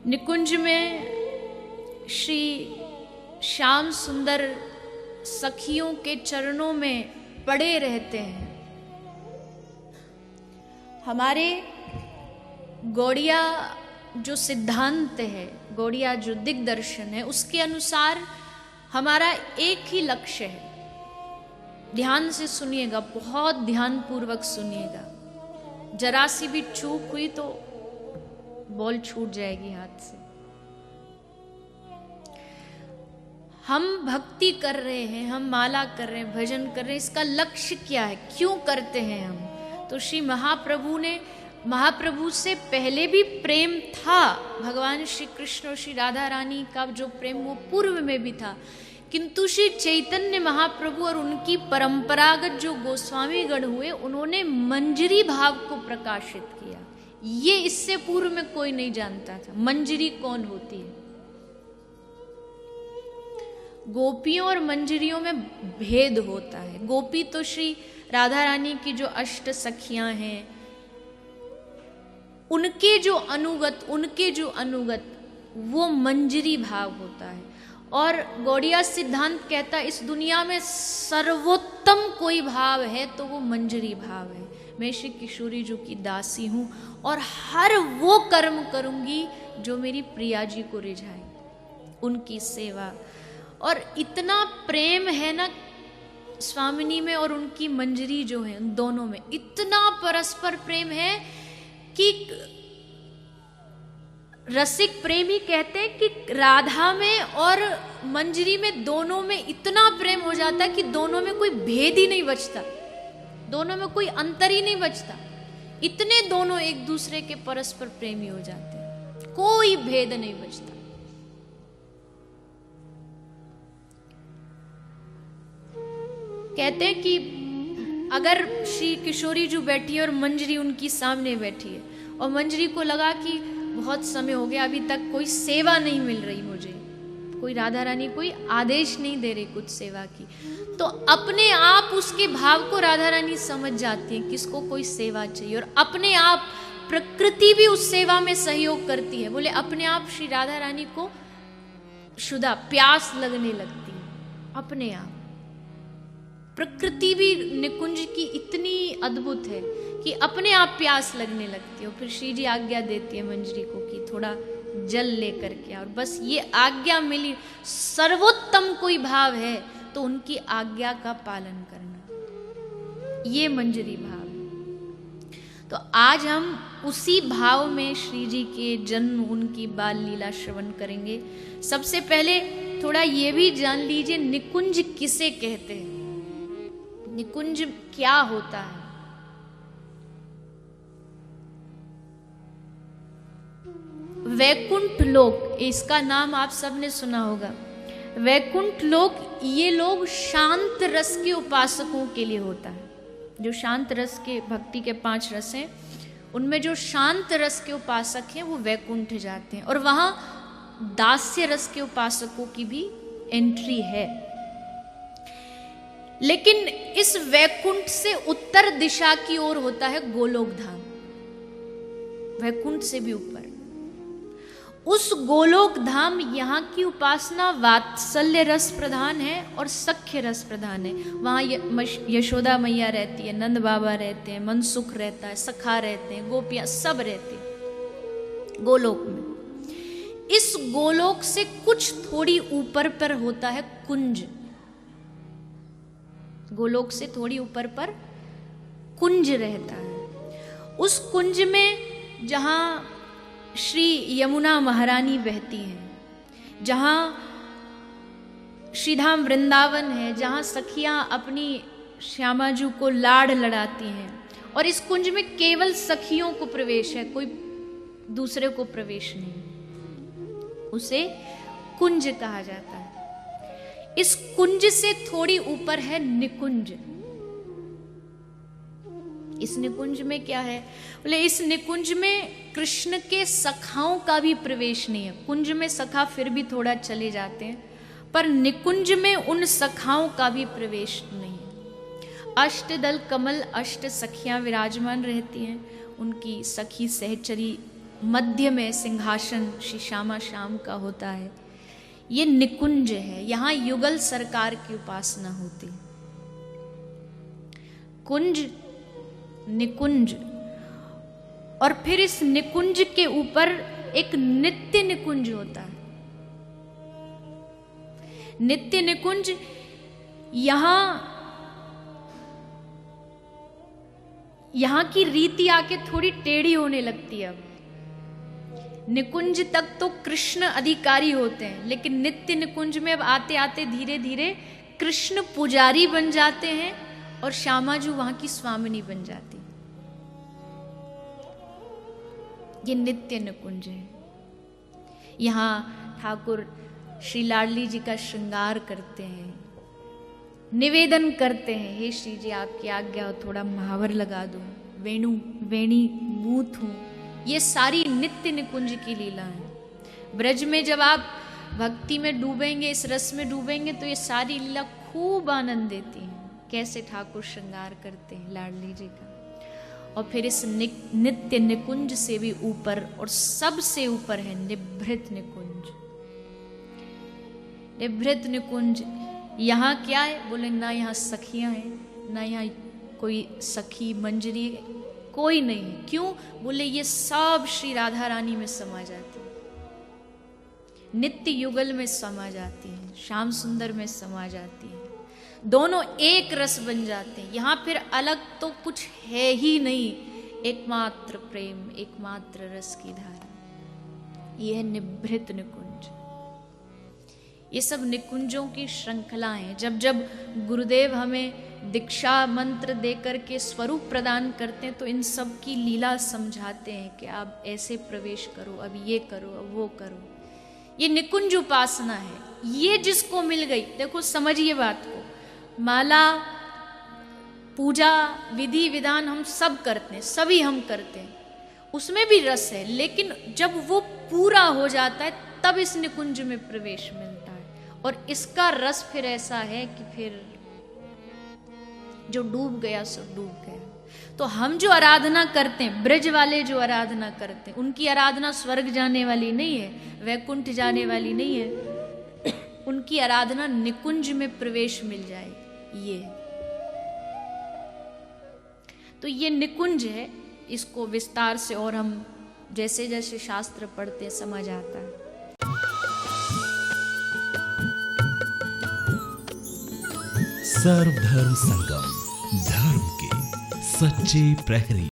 निकुंज में श्री श्याम सुंदर सखियों के चरणों में पड़े रहते हैं। हमारे गौड़िया जो सिद्धांत है, गौड़िया जो दिग्दर्शन है, उसके अनुसार हमारा एक ही लक्ष्य है। ध्यान से सुनिएगा, बहुत ध्यान पूर्वक सुनिएगा। जरा सी भी चूक हुई तो बॉल छूट जाएगी हाथ से। हम भक्ति कर रहे हैं, हम माला कर रहे हैं, भजन कर रहे हैं, इसका लक्ष्य क्या है, क्यों करते हैं हम? तो श्री महाप्रभु से पहले भी प्रेम था। भगवान श्री कृष्ण और श्री राधा रानी का जो प्रेम वो पूर्व में भी था, किंतु श्री चैतन्य महाप्रभु और उनकी परंपरागत जो गोस्वामी गण हुए, उन्होंने मंजरी भाव को प्रकाशित किया। ये इससे पूर्व में कोई नहीं जानता था मंजरी कौन होती है। गोपियों और मंजरियों में भेद होता है। गोपी तो श्री राधा रानी की जो अष्ट सखियां हैं, उनके जो अनुगत वो मंजरी भाव होता है। और गौड़िया सिद्धांत कहता है इस दुनिया में सर्वोत्तम कोई भाव है तो वो मंजरी भाव है। मैं श्री किशोरी जी की दासी हूं और हर वो कर्म करूंगी जो मेरी प्रिया जी को रिझाए, उनकी सेवा। और इतना प्रेम है ना स्वामिनी में और उनकी मंजरी जो है, उन दोनों में इतना परस्पर प्रेम है कि रसिक प्रेमी कहते हैं कि राधा में और मंजरी में, दोनों में इतना प्रेम हो जाता है कि दोनों में कोई भेद ही नहीं बचता, दोनों में कोई अंतर ही नहीं बचता। इतने दोनों एक दूसरे के परस्पर प्रेमी हो जाते हैं, कोई भेद नहीं बचता। कहते हैं कि अगर श्री किशोरी जी बैठी है और मंजरी उनकी सामने बैठी है और मंजरी को लगा कि बहुत समय हो गया, अभी तक कोई सेवा नहीं मिल रही मुझे, कोई राधा रानी कोई आदेश नहीं दे रही कुछ सेवा की, तो अपने आप उसके भाव को राधा रानी समझ जाती है किसको कोई सेवा चाहिए, और अपने आप प्रकृति भी उस सेवा में सहयोग करती है। बोले अपने आप श्री राधा रानी को शुदा प्यास लगने लगती है, अपने आप। प्रकृति भी निकुंज की इतनी अद्भुत है कि अपने आप प्यास लगने लगती है। और फिर श्री जी आज्ञा देती है मंजरी को कि थोड़ा जल लेकर के, और बस ये आज्ञा मिली। सर्वोत्तम कोई भाव है तो उनकी आज्ञा का पालन करना, ये मंजरी भाव है। तो आज हम उसी भाव में श्री जी के जन्म, उनकी बाल लीला श्रवण करेंगे। सबसे पहले थोड़ा ये भी जान लीजिए निकुंज किसे कहते हैं, निकुंज क्या होता है। वैकुंठ लोक, इसका नाम आप सबने सुना होगा। वैकुंठ लोक, ये लोग शांत रस के उपासकों के लिए होता है। जो शांत रस के, भक्ति के 5 रस हैं, उनमें जो शांत रस के उपासक हैं वो वैकुंठ जाते हैं। और वहां दास्य रस के उपासकों की भी एंट्री है। लेकिन इस वैकुंठ से उत्तर दिशा की ओर होता है गोलोक धाम, वैकुंठ से भी ऊपर। उस गोलोक धाम, यहाँ की उपासना वात्सल्य रस प्रधान है और सख्य रस प्रधान है। वहाँ यशोदा मैया रहती है, नंद बाबा रहते हैं, मनसुख रहता है, सखा रहते हैं, गोपियां सब रहती हैं गोलोक में। इस गोलोक से कुछ थोड़ी ऊपर पर होता है कुंज। गोलोक से थोड़ी ऊपर पर कुंज रहता है। उस कुंज में जहाँ श्री यमुना महारानी बहती हैं, जहाँ श्रीधाम वृंदावन है, जहाँ सखियां अपनी श्यामाजू को लाड़ लड़ाती हैं, और इस कुंज में केवल सखियों को प्रवेश है, कोई दूसरे को प्रवेश नहीं। उसे कुंज कहा जाता है। इस कुंज से थोड़ी ऊपर है निकुंज। इस निकुंज में क्या है? बोले इस निकुंज में कृष्ण के सखाओं का भी प्रवेश नहीं है। कुंज में सखा फिर भी थोड़ा चले जाते हैं, पर निकुंज में उन सखाओं का भी प्रवेश नहीं है। अष्टदल कमल, अष्ट सखियां विराजमान रहती हैं। उनकी सखी सहचरी मध्य में सिंहासन श्री श्यामा श्याम का होता है। ये निकुंज है, यहाँ युगल सरकार की उपासना होती। कुंज, निकुंज, और फिर इस निकुंज के ऊपर एक नित्य निकुंज होता है। नित्य निकुंज यहां की रीति आके थोड़ी टेढ़ी होने लगती है। अब निकुंज तक तो कृष्ण अधिकारी होते हैं, लेकिन नित्य निकुंज में अब आते आते धीरे धीरे कृष्ण पुजारी बन जाते हैं और श्यामा जी वहां की स्वामिनी बन जाती। ये नित्य निकुंज है। यहाँ ठाकुर श्री लाडली जी का श्रृंगार करते हैं, निवेदन करते हैं, हे श्री जी आपकी आज्ञा हो थोड़ा महावर लगा दूं, वेणी मूत हूं। ये सारी नित्य निकुंज की लीला है। ब्रज में जब आप भक्ति में डूबेंगे, इस रस में डूबेंगे, तो ये सारी लीला खूब आनंद देती है। कैसे ठाकुर श्रृंगार करते हैं लाडली जी का। और फिर इस नित्य निकुंज से भी ऊपर और सबसे ऊपर है निभृत निकुंज। निभृत निकुंज यहाँ क्या है? बोले ना यहाँ सखियां हैं, ना यहाँ कोई सखी मंजरी है, कोई नहीं है। क्यों? बोले ये सब श्री राधा रानी में समा जाती है, नित्य युगल में समा जाती है, श्याम सुंदर में समा जाती है। दोनों एक रस बन जाते हैं। यहाँ फिर अलग तो कुछ है ही नहीं, एकमात्र प्रेम, एकमात्र रस की धारा। यह है निभृत निकुंज। ये सब निकुंजों की श्रृंखला है। जब जब गुरुदेव हमें दीक्षा मंत्र दे करके स्वरूप प्रदान करते हैं, तो इन सब की लीला समझाते हैं कि आप ऐसे प्रवेश करो, अब ये करो, अब वो करो। ये निकुंज उपासना है। ये जिसको मिल गई, देखो समझिए बात को, माला पूजा विधि विधान हम सब करते हैं, सभी हम करते हैं, उसमें भी रस है। लेकिन जब वो पूरा हो जाता है तब इस निकुंज में प्रवेश मिलता है। और इसका रस फिर ऐसा है कि फिर जो डूब गया सो डूब गया। तो हम जो आराधना करते हैं, ब्रज वाले जो आराधना करते हैं, उनकी आराधना स्वर्ग जाने वाली नहीं है, वैकुंठ जाने वाली नहीं है। उनकी आराधना निकुंज में प्रवेश मिल जाए। ये तो ये निकुंज है। इसको विस्तार से और हम जैसे जैसे शास्त्र पढ़ते समझ आता है। सर्वधर्म संगम, धर्म के सच्चे प्रहरी।